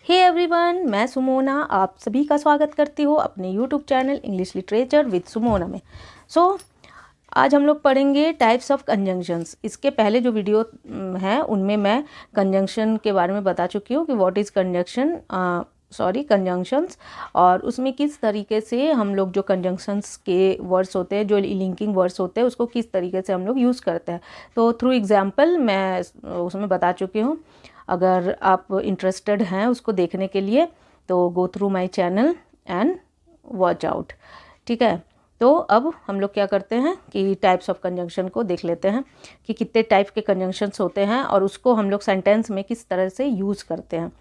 Hey everyone, मैं सुमोना आप सभी का स्वागत करती हूँ अपने YouTube channel English literature with Sumona में। आज हम लोग पढ़ेंगे टाइप्स ऑफ कंजंक्शंस। इसके पहले जो वीडियो हैं उनमें मैं कंजंक्शन के बारे में बता चुकी हूँ कि व्हाट इज़ कंजंक्शंस, और उसमें किस तरीके से हम लोग जो कंजंक्शंस के वर्ड्स होते हैं, जो लिंकिंग वर्ड्स होते हैं, उसको किस तरीके से हम लोग यूज़ करते हैं। तो थ्रू एग्जाम्पल मैं उसमें बता चुकी हूँ। अगर आप इंटरेस्टेड हैं उसको देखने के लिए तो go through my channel and watch out. ठीक है, तो अब हम लोग क्या करते हैं कि टाइप्स ऑफ कंजंक्शन को देख लेते हैं कि कितने टाइप के कंजंक्शंस होते हैं और उसको हम लोग सेंटेंस में किस तरह से यूज़ करते हैं।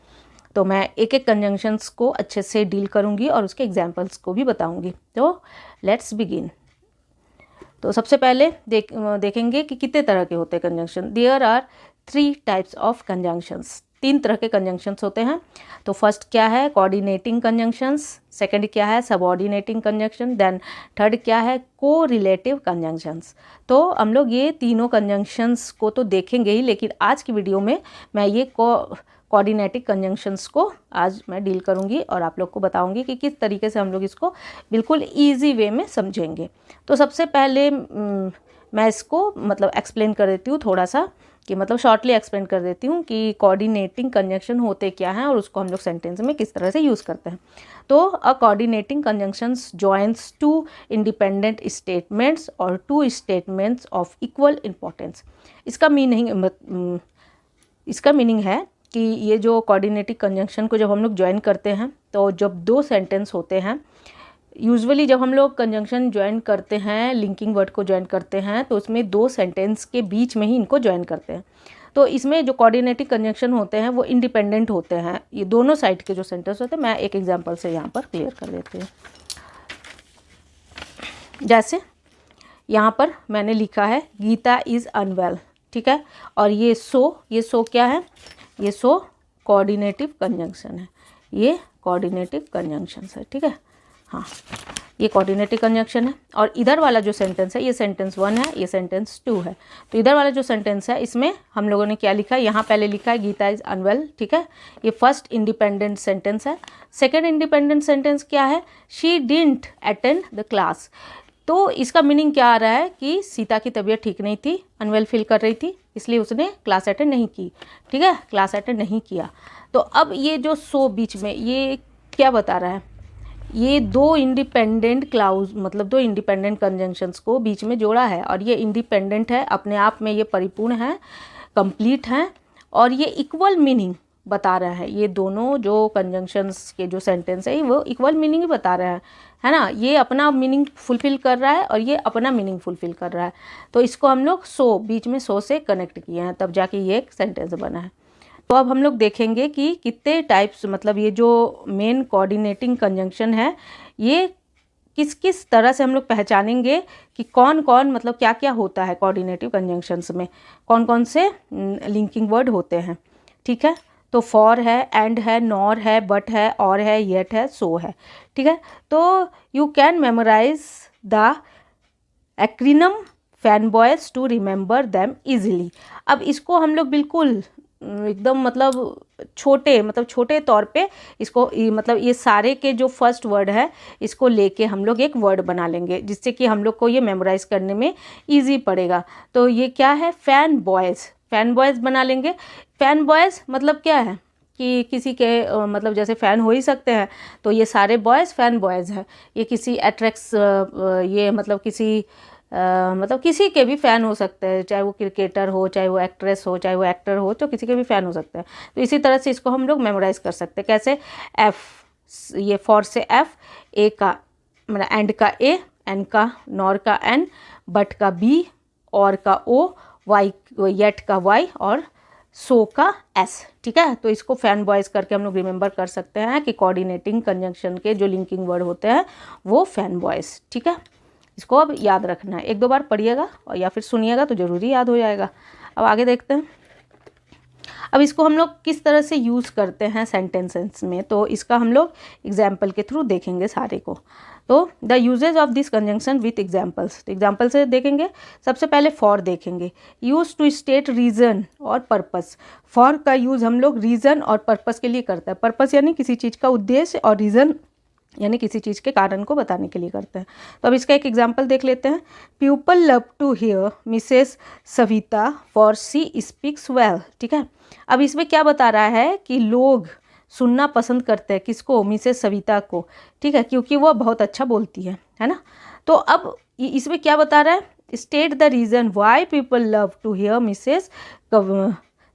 तो मैं एक एक कंजंक्शंस को अच्छे से डील करूँगी और उसके एग्जाम्पल्स को भी बताऊँगी। तो लेट्स बिगिन। तो सबसे पहले देखेंगे कि कितने तरह के होते हैं conjunction. There are 3 types of conjunctions. 3 तरह के कंजंक्शंस होते हैं। तो फर्स्ट क्या है, कोऑर्डिनेटिंग कंजंक्शंस। सेकंड क्या है, सबऑर्डिनेटिंग कंजंक्शन। देन थर्ड क्या है, को रिलेटिव कंजंक्शंस। तो हम लोग ये तीनों कंजंक्शंस को तो देखेंगे ही, लेकिन आज की वीडियो में मैं ये कोऑर्डिनेटिव कंजंक्शंस को आज मैं डील करूंगी और आप लोग को बताऊंगी कि किस तरीके से हम लोग इसको बिल्कुल ईजी वे में समझेंगे। तो सबसे पहले मैं इसको मतलब एक्सप्लेन कर देती हूँ थोड़ा सा, कि मतलब शॉर्टली एक्सप्लेन कर देती हूँ कि कोऑर्डिनेटिंग कंजंक्शन होते क्या हैं और उसको हम लोग सेंटेंस में किस तरह से यूज़ करते हैं। तो अ coordinating conjunctions joins 2 independent statements और 2 स्टेटमेंट्स ऑफ इक्वल इम्पोर्टेंस। इसका मीनिंग है कि ये जो कोऑर्डिनेटिव कंजंक्शन को जब हम लोग ज्वाइन करते हैं, तो जब 2 सेंटेंस होते हैं, यूजुअली जब हम लोग कंजंक्शन ज्वाइन करते हैं, लिंकिंग वर्ड को ज्वाइन करते हैं, तो उसमें 2 सेंटेंस के बीच में ही इनको ज्वाइन करते हैं। तो इसमें जो कोऑर्डिनेटिव कंजंक्शन होते हैं वो इंडिपेंडेंट होते हैं, ये दोनों साइड के जो सेंटेंस होते हैं। मैं एक एग्जांपल से यहाँ पर क्लियर कर देती हूँ। जैसे यहाँ पर मैंने लिखा है गीता इज़ अनवेल, ठीक है, और ये सो क्या है, ये सो कोऑर्डिनेटिव कंजंक्शन है, ये कोऑर्डिनेटिव कंजंक्शन है, ठीक है। हाँ, ये कोऑर्डिनेटिव कंजंक्शन है। और इधर वाला जो सेंटेंस है, ये सेंटेंस 1 है, ये सेंटेंस 2 है। तो इधर वाला जो सेंटेंस है, इसमें हम लोगों ने क्या लिखा है, यहाँ पहले लिखा है गीता इज़ अनवेल, ठीक है, ये फर्स्ट इंडिपेंडेंट सेंटेंस है। सेकेंड इंडिपेंडेंट सेंटेंस क्या है, she didn't attend the class. तो इसका मीनिंग क्या आ रहा है कि सीता की तबीयत ठीक नहीं थी, अनवेल फील कर रही थी, इसलिए उसने क्लास अटेंड नहीं की, ठीक है, क्लास अटेंड नहीं किया। तो अब ये जो सो बीच में ये क्या बता रहा है, ये 2 इंडिपेंडेंट क्लाउज मतलब 2 इंडिपेंडेंट कंजंक्शंस को बीच में जोड़ा है, और ये इंडिपेंडेंट है, अपने आप में ये परिपूर्ण है, कंप्लीट है, और ये इक्वल मीनिंग बता रहा है। ये दोनों जो कंजंक्शंस के जो सेंटेंस है वो इक्वल मीनिंग ही बता रहा है ना। ये अपना मीनिंग फुलफिल कर रहा है और ये अपना मीनिंग फुलफिल कर रहा है। तो इसको हम लोग बीच में सो से कनेक्ट किए हैं, तब जाके ये एक सेंटेंस बना है। तो अब हम लोग देखेंगे कि कितने टाइप्स, मतलब ये जो मेन कोऑर्डिनेटिंग कंजंक्शन है, ये किस किस तरह से हम लोग पहचानेंगे कि कौन कौन मतलब क्या क्या होता है कोऑर्डिनेटिव कंजंक्शंस में, कौन कौन से लिंकिंग वर्ड होते हैं, ठीक है। तो फॉर है, एंड है, नॉर है, बट है, और है, येट है, सो है, ठीक है। तो you can memorize the acronym FANBOYS to remember them easily. अब इसको हम लोग बिल्कुल एकदम मतलब छोटे तौर पे इसको मतलब ये सारे के जो फर्स्ट वर्ड है इसको लेके हम लोग एक वर्ड बना लेंगे, जिससे कि हम लोग को ये मेमोराइज करने में इजी पड़ेगा। तो ये क्या है, फैन बॉयज़ बना लेंगे। फैन बॉयज़ मतलब क्या है कि किसी के मतलब जैसे फ़ैन हो ही सकते हैं, तो ये सारे बॉयज़ फैन बॉयज़ हैं। ये किसी ये मतलब किसी के भी फ़ैन हो सकते हैं, चाहे वो क्रिकेटर हो, चाहे वो एक्ट्रेस हो, चाहे वो एक्टर हो, तो किसी के भी फ़ैन हो सकते हैं। तो इसी तरह से इसको हम लोग मेमोराइज़ कर सकते हैं। कैसे, एफ़, ये फॉर से एफ़, ए का मतलब एंड का ए, एन का, नॉर का एन, बट का बी, और का ओ, वाई, येट का वाई, और सो का एस, ठीक है। तो इसको फैन बॉयज़ करके हम लोग रिमेंबर कर सकते हैं कि कोऑर्डिनेटिंग कंजंक्शन के जो लिंकिंग वर्ड होते हैं वो फैन बॉयज़, ठीक है। इसको अब याद रखना है, 1-2 बार पढ़िएगा और या फिर सुनिएगा तो ज़रूरी याद हो जाएगा। अब आगे देखते हैं। अब इसको हम लोग किस तरह से यूज़ करते हैं सेंटेंसेस में, तो इसका हम लोग एग्जाम्पल के थ्रू देखेंगे सारे को। तो the usages of this conjunction with examples, तो एग्जाम्पल से देखेंगे। सबसे पहले फॉर देखेंगे, यूज टू स्टेट रीज़न और पर्पस। फॉर का यूज़ हम लोग रीज़न और पर्पस के लिए करते हैं। पर्पस यानी किसी चीज़ का उद्देश्य, और रीज़न यानी किसी चीज़ के कारण को बताने के लिए करते हैं। तो अब इसका एक एग्जाम्पल देख लेते हैं। People love to hear Mrs Savita for she speaks well, ठीक है। अब इसमें क्या बता रहा है कि लोग सुनना पसंद करते हैं, किसको, मिसेस सविता को, ठीक है, क्योंकि वो बहुत अच्छा बोलती है ना। तो अब इसमें क्या बता रहा है, state the reason why people love to hear Mrs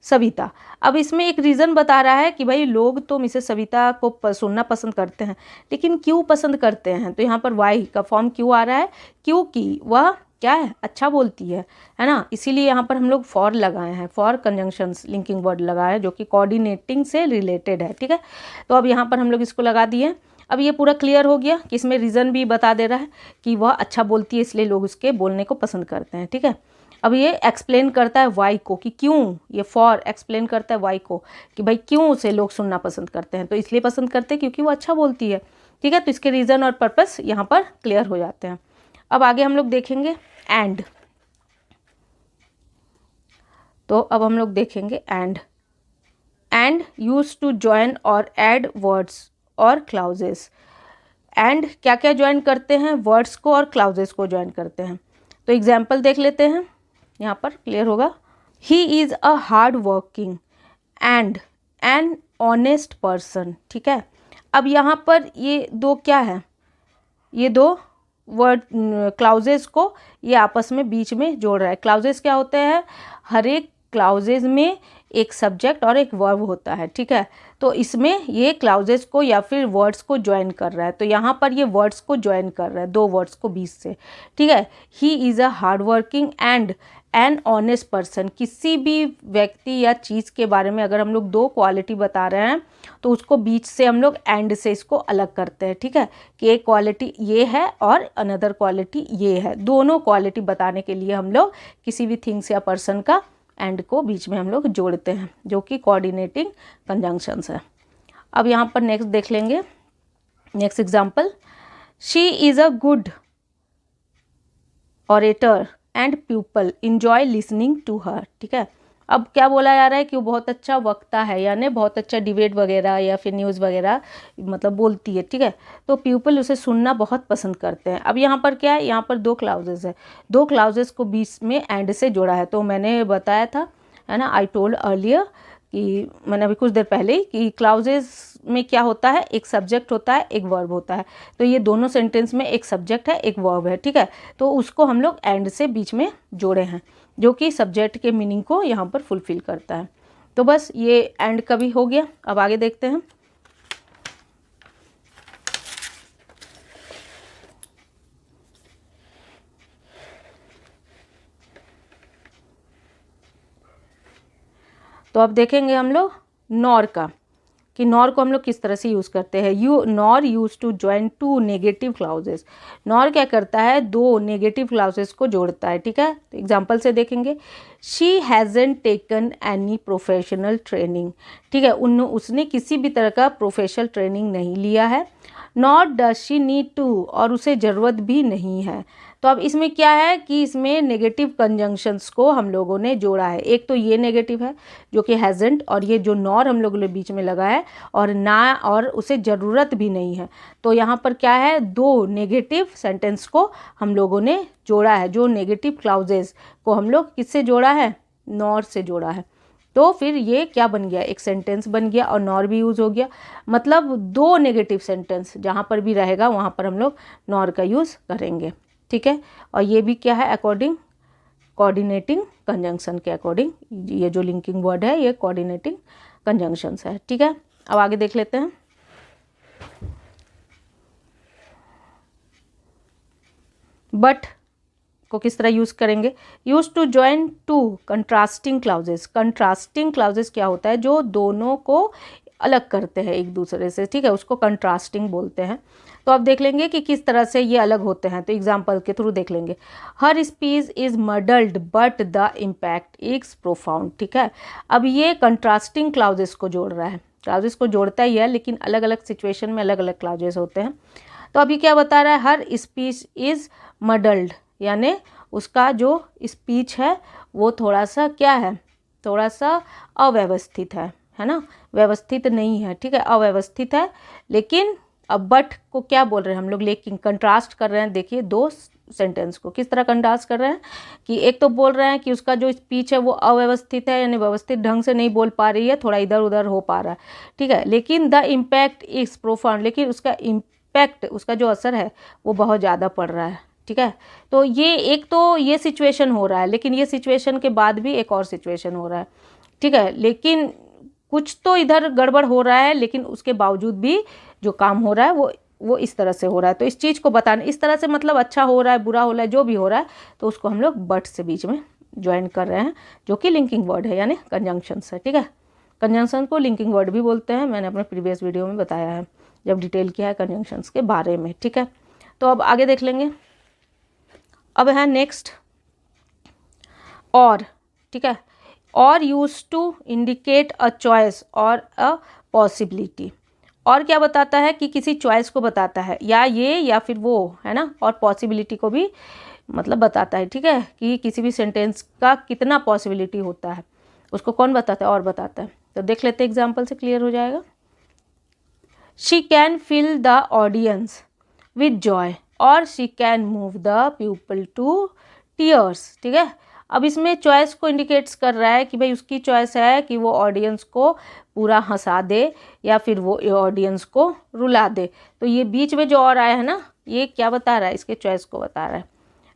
Savita. अब इसमें एक रीज़न बता रहा है कि भाई लोग तो मिसेस सविता को सुनना पसंद करते हैं, लेकिन क्यों पसंद करते हैं, तो यहाँ पर वाई का फॉर्म क्यों आ रहा है, क्योंकि वह क्या है, अच्छा बोलती है ना। इसीलिए यहाँ पर हम लोग फॉर लगाए हैं, फॉर कंजंक्शंस लिंकिंग वर्ड लगाए हैं, जो कि कोऑर्डिनेटिंग से रिलेटेड है, ठीक है। तो अब यहाँ पर हम लोग इसको लगा दिए। अब ये पूरा क्लियर हो गया कि इसमें रीज़न भी बता दे रहा है कि वह अच्छा बोलती है, इसलिए लोग उसके बोलने को पसंद करते हैं, ठीक है। अब ये एक्सप्लेन करता है वाई को, कि क्यों, ये फॉर एक्सप्लेन करता है वाई को कि भाई क्यों उसे लोग सुनना पसंद करते हैं, तो इसलिए पसंद करते हैं क्योंकि वो अच्छा बोलती है, ठीक है। तो इसके रीज़न और पर्पस यहाँ पर क्लियर हो जाते हैं। अब आगे हम लोग देखेंगे एंड। तो अब हम लोग देखेंगे एंड यूज टू ज्वाइन और ऐड वर्ड्स और क्लाउजेस। एंड क्या क्या ज्वाइन करते हैं, वर्ड्स को और क्लाउजेस को ज्वाइन करते हैं। तो एग्जाम्पल देख लेते हैं, यहाँ पर क्लियर होगा। He is a hard working and an honest person, ठीक है। अब यहाँ पर ये दो क्या है, ये दो वर्ड क्लाउजेस को ये आपस में बीच में जोड़ रहा है। क्लाउजेस क्या होते हैं, हर एक क्लाउजेस में एक सब्जेक्ट और एक वर्ब होता है, ठीक है। तो इसमें ये क्लाउजेस को या फिर वर्ड्स को ज्वाइन कर रहा है, तो यहाँ पर ये वर्ड्स को ज्वाइन कर रहा है, दो वर्ड्स को बीच से, ठीक है। He is a hard working and an honest person. किसी भी व्यक्ति या चीज़ के बारे में अगर हम लोग दो क्वालिटी बता रहे हैं, तो उसको बीच से हम लोग एंड से इसको अलग करते हैं, ठीक है, कि एक क्वालिटी ये है और अनदर क्वालिटी ये है। दोनों क्वालिटी बताने के लिए हम लोग किसी भी थिंग्स या पर्सन का एंड को बीच में हम लोग जोड़ते हैं, जो कि कोऑर्डिनेटिंग कंजंक्शंस है। अब यहाँ पर नेक्स्ट देख लेंगे, next example. She is a good orator and people enjoy listening to her, ठीक है। अब क्या बोला जा रहा है कि वो बहुत अच्छा वक्ता है, यानी बहुत अच्छा डिबेट वगैरह या फिर न्यूज़ वगैरह मतलब बोलती है, ठीक है। तो पीपल उसे सुनना बहुत पसंद करते हैं। अब यहाँ पर क्या है, यहाँ पर दो क्लाउजेस है, दो क्लाउजेस को बीच में एंड से जोड़ा है। तो मैंने बताया था, है ना, आई टोल्ड अर्लियर, कि मैंने अभी कुछ देर पहले ही, कि क्लाउजेस में क्या होता है, एक सब्जेक्ट होता है, एक वर्ब होता है। तो ये दोनों सेंटेंस में एक सब्जेक्ट है, एक वर्ब है, ठीक है। तो उसको हम लोग एंड से बीच में जोड़े हैं, जो कि सब्जेक्ट के मीनिंग को यहाँ पर फुलफिल करता है। तो बस ये एंड का भी हो गया। अब आगे देखते हैं। तो अब देखेंगे हम लोग नॉर का, कि नॉर को हम लोग किस तरह से यूज़ करते हैं। Nor use to join two negative clauses. Nor क्या करता है, दो नेगेटिव क्लाउजेस को जोड़ता है, ठीक है। तो एग्जाम्पल से देखेंगे। She hasn't taken any professional training, ठीक है, उसने किसी भी तरह का प्रोफेशनल ट्रेनिंग नहीं लिया है। Not does she need to, और उसे ज़रूरत भी नहीं है। तो अब इसमें क्या है कि इसमें नेगेटिव कंजंक्शंस को हम लोगों ने जोड़ा है। एक तो ये नेगेटिव है जो कि हैज़न्ट, और ये जो नॉर हम लोगों ने बीच में लगा है, और ना, और उसे ज़रूरत भी नहीं है। तो यहाँ पर क्या है, दो नेगेटिव सेंटेंस को हम लोगों ने जोड़ा है। जो नेगेटिव क्लाउजेस को हम लोग किससे जोड़ा है, नॉर से जोड़ा है। तो फिर ये क्या बन गया, एक सेंटेंस बन गया, और नॉर भी यूज़ हो गया। मतलब दो नेगेटिव सेंटेंस जहाँ पर भी रहेगा वहाँ पर हम लोग नॉर का यूज़ करेंगे, ठीक है। और ये भी क्या है, अकॉर्डिंग कोऑर्डिनेटिंग कंजंक्शन के अकॉर्डिंग, ये जो लिंकिंग वर्ड है ये कोऑर्डिनेटिंग कंजंक्शंस है, ठीक है। अब आगे देख लेते हैं। बट को किस तरह यूज़ करेंगे, use to join two contrasting clauses. Contrasting clauses क्या होता है, जो दोनों को अलग करते हैं एक दूसरे से, ठीक है, उसको कंट्रास्टिंग बोलते हैं। तो अब देख लेंगे कि किस तरह से ये अलग होते हैं, तो एग्जाम्पल के थ्रू देख लेंगे। Her speech is muddled but the impact is profound, ठीक है। अब ये कंट्रास्टिंग क्लाउजेस को जोड़ रहा है, क्लाउजेस को जोड़ता ही है लेकिन अलग अलग सिचुएशन में अलग अलग क्लाउजेस होते हैं। तो अभी क्या बता रहा है, हर स्पीच इज मडल्ड, यानी उसका जो स्पीच है वो थोड़ा सा क्या है, थोड़ा सा अव्यवस्थित है ना, व्यवस्थित नहीं है, ठीक है, अव्यवस्थित है। लेकिन अब बट को क्या बोल रहे हैं हम लोग, लेकिन कंट्रास्ट कर रहे हैं। देखिए दो सेंटेंस को किस तरह कंट्रास्ट कर रहे हैं कि एक तो बोल रहे हैं कि उसका जो स्पीच है वो अव्यवस्थित है, यानी व्यवस्थित ढंग से नहीं बोल पा रही है, थोड़ा इधर उधर हो पा रहा है, ठीक है। लेकिन द इम्पैक्ट इज प्रोफाउंड, लेकिन उसका इम्पैक्ट, उसका जो असर है वो बहुत ज़्यादा पड़ रहा है, ठीक है। तो ये एक तो ये सिचुएशन हो रहा है, लेकिन ये सिचुएशन के बाद भी एक और सिचुएशन हो रहा है, ठीक है। लेकिन कुछ तो इधर गड़बड़ हो रहा है, लेकिन उसके बावजूद भी जो काम हो रहा है वो इस तरह से हो रहा है। तो इस चीज़ को बताना, इस तरह से मतलब अच्छा हो रहा है, बुरा हो रहा है, जो भी हो रहा है, तो उसको हम लोग बट से बीच में ज्वाइन कर रहे हैं, जो कि लिंकिंग वर्ड है, यानी कंजंक्शंस है, ठीक है। कंजंक्शन को लिंकिंग वर्ड भी बोलते हैं, मैंने अपने प्रीवियस वीडियो में बताया है जब डिटेल किया है कंजंक्शंस के बारे में, ठीक है। तो अब आगे देख लेंगे। अब है नेक्स्ट और, ठीक है। Or use to indicate a choice or a possibility. और क्या बताता है कि किसी चॉइस को बताता है, या ये या फिर वो, है ना, और पॉसिबिलिटी को भी मतलब बताता है, ठीक है, कि किसी भी सेंटेंस का कितना पॉसिबिलिटी होता है उसको कौन बताता है, और बताता है। तो देख लेते हैं, एग्जाम्पल से क्लियर हो जाएगा। She can fill the audience with joy और she can move the people to tears, ठीक है। अब इसमें चॉइस को इंडिकेट्स कर रहा है कि भाई उसकी चॉइस है कि वो ऑडियंस को पूरा हंसा दे या फिर वो ऑडियंस को रुला दे। तो ये बीच में जो और आया है ना, ये क्या बता रहा है, इसके चॉइस को बता रहा है,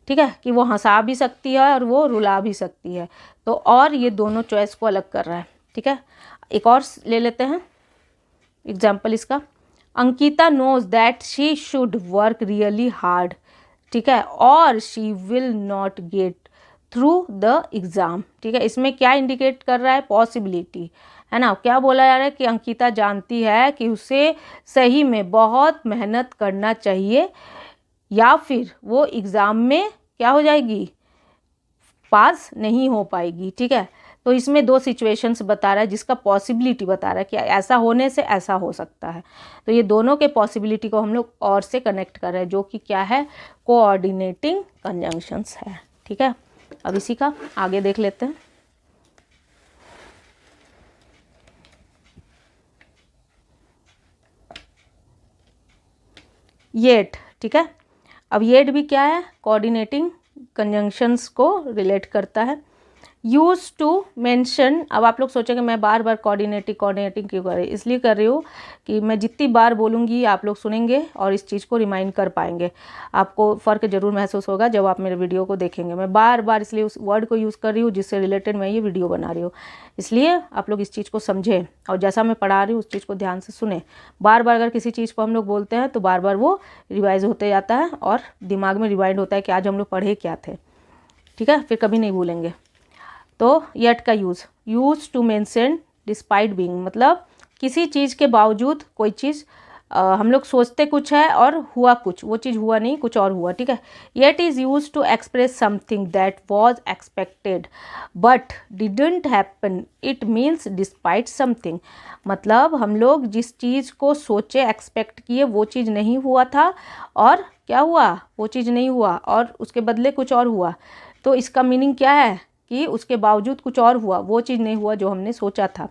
ठीक है, कि वो हंसा भी सकती है और वो रुला भी सकती है। तो और ये दोनों चॉइस को अलग कर रहा है, ठीक है। एक और ले लेते हैं एग्जाम्पल इसका। Ankita knows that she should work really hard, ठीक है, or she will not get through the exam, ठीक है। इसमें क्या इंडिकेट कर रहा है, पॉसिबिलिटी, है ना। क्या बोला जा रहा है कि अंकिता जानती है कि उसे सही में बहुत मेहनत करना चाहिए या फिर वो एग्ज़ाम में क्या हो जाएगी, पास नहीं हो पाएगी, ठीक है। तो इसमें दो सिचुएशंस बता रहा है जिसका पॉसिबिलिटी बता रहा है कि ऐसा होने से ऐसा हो सकता है। तो ये दोनों के पॉसिबिलिटी को हम लोग और से कनेक्ट कर रहे हैं, जो कि क्या है, कोऑर्डिनेटिंग कंजंक्शंस है, ठीक है। अब इसी का आगे देख लेते हैं। येट, ठीक है। अब येट भी क्या है, कोऑर्डिनेटिंग कंजंक्शंस को रिलेट करता है। यूज टू मेंशन, अब आप लोग सोचेंगे मैं बार बार कोऑर्डिनेटिंग क्यों कर रही, इसलिए कर रही हूँ कि मैं जितनी बार बोलूँगी आप लोग सुनेंगे और इस चीज़ को रिमाइंड कर पाएंगे। आपको फ़र्क ज़रूर महसूस होगा जब आप मेरे वीडियो को देखेंगे। मैं बार बार इसलिए उस वर्ड को यूज़ कर रही हूँ जिससे रिलेटेड मैं ये वीडियो बना रही हूँ, इसलिए आप लोग इस चीज़ को समझें और जैसा मैं पढ़ा रही हूँ उस चीज़ को ध्यान से सुने। बार बार अगर किसी चीज़ को हम लोग बोलते हैं तो बार बार वो रिवाइज होते जाता है और दिमाग में रिवाइंड होता है कि आज हम लोग पढ़े क्या थे, ठीक है, फिर कभी नहीं भूलेंगे। तो येट का use to mention despite being, मतलब किसी चीज़ के बावजूद कोई चीज़ हम लोग सोचते कुछ है और हुआ कुछ, वो चीज़ हुआ नहीं, कुछ और हुआ, ठीक है। Yet is use to express something that was expected but didn't happen, it means despite something. मतलब हम लोग जिस चीज़ को सोचे, एक्सपेक्ट किए, वो चीज़ नहीं हुआ था और क्या हुआ, वो चीज़ नहीं हुआ और उसके बदले कुछ और हुआ। तो इसका मीनिंग क्या है कि उसके बावजूद कुछ और हुआ, वो चीज़ नहीं हुआ जो हमने सोचा था।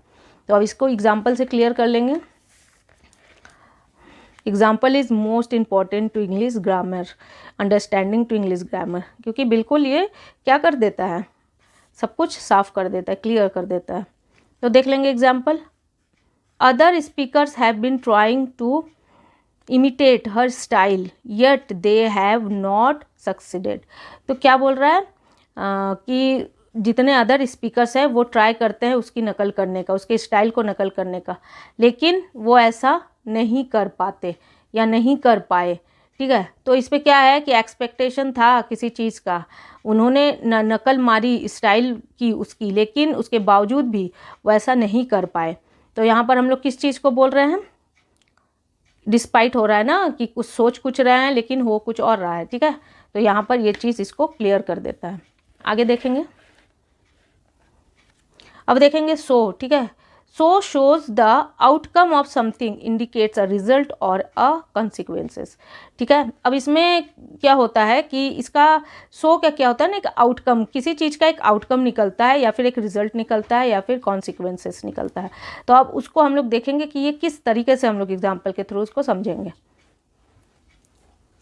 तो अब इसको एग्जाम्पल से क्लियर कर लेंगे। Example is most important to English grammar, understanding to English grammar, क्योंकि बिल्कुल ये क्या कर देता है, सब कुछ साफ कर देता है, क्लियर कर देता है। तो देख लेंगे example. Other speakers have been trying to imitate her style yet they have not succeeded. तो क्या बोल रहा है कि जितने अदर स्पीकर्स हैं वो ट्राई करते हैं उसकी नकल करने का, उसके स्टाइल को नकल करने का, लेकिन वो ऐसा नहीं कर पाते या नहीं कर पाए, ठीक है। तो इस पे क्या है कि एक्सपेक्टेशन था किसी चीज़ का, उन्होंने नकल मारी, स्टाइल की उसकी, लेकिन उसके बावजूद भी वो ऐसा नहीं कर पाए, तो यहाँ पर हम लोग किस चीज़ को बोल रहे हैं, डिस्पाइट हो रहा है ना, कि कुछ सोच कुछ रहे हैं लेकिन हो कुछ और रहा है, ठीक है। तो यहाँ पर ये चीज़ इसको क्लियर कर देता है। आगे देखेंगे, अब देखेंगे सो, ठीक है। So shows the outcome of something, indicates a result और अ कॉन्सिक्वेंसेस, ठीक है। अब इसमें क्या होता है कि इसका सो क्या होता है ना, एक आउटकम, किसी चीज़ का एक आउटकम निकलता है या फिर एक रिजल्ट निकलता है या फिर कॉन्सिक्वेंसेस निकलता है। तो अब उसको हम लोग देखेंगे कि ये किस तरीके से हम लोग एग्जाम्पल के थ्रू उसको समझेंगे।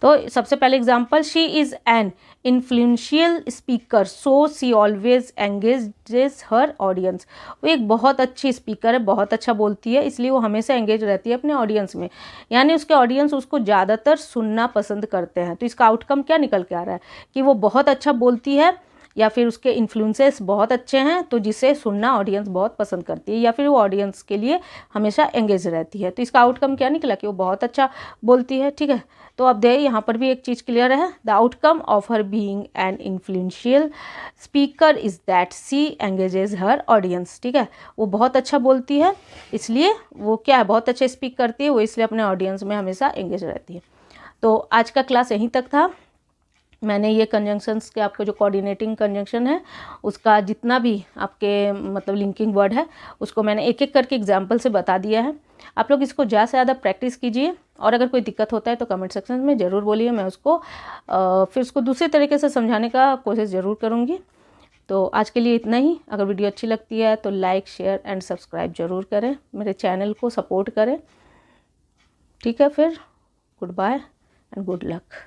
तो सबसे पहले example, she is an influential speaker so she always engages her audience. वो एक बहुत अच्छी स्पीकर है, बहुत अच्छा बोलती है, इसलिए वो हमेशा एंगेज रहती है अपने ऑडियंस में, यानी उसके ऑडियंस उसको ज़्यादातर सुनना पसंद करते हैं। तो इसका आउटकम क्या निकल के आ रहा है कि वो बहुत अच्छा बोलती है या फिर उसके इन्फ्लुएंसेस बहुत अच्छे हैं, तो जिसे सुनना ऑडियंस बहुत पसंद करती है, या फिर वो ऑडियंस के लिए हमेशा एंगेज रहती है। तो इसका आउटकम क्या निकला कि वो बहुत अच्छा बोलती है, ठीक है। तो अब दे यहाँ पर भी एक चीज़ क्लियर है, the outcome of her being an influential speaker is that she engages her audience, ठीक है। वो बहुत अच्छा बोलती है, इसलिए वो क्या है, बहुत अच्छा स्पीक करती है, वो इसलिए अपने ऑडियंस में हमेशा एंगेज रहती है। तो आज का क्लास यहीं तक था। मैंने ये कंजंक्शंस के आपका जो कोऑर्डिनेटिंग कंजंक्शन है उसका जितना भी आपके मतलब लिंकिंग वर्ड है उसको मैंने एक एक करके एग्जाम्पल से बता दिया है। आप लोग इसको ज़्यादा से ज़्यादा प्रैक्टिस कीजिए, और अगर कोई दिक्कत होता है तो कमेंट सेक्शन में ज़रूर बोलिए, मैं उसको फिर उसको दूसरे तरीके से समझाने का कोशिश ज़रूर करूँगी। तो आज के लिए इतना ही। अगर वीडियो अच्छी लगती है तो लाइक शेयर एंड सब्सक्राइब ज़रूर करें, मेरे चैनल को सपोर्ट करें, ठीक है। फिर goodbye and good luck.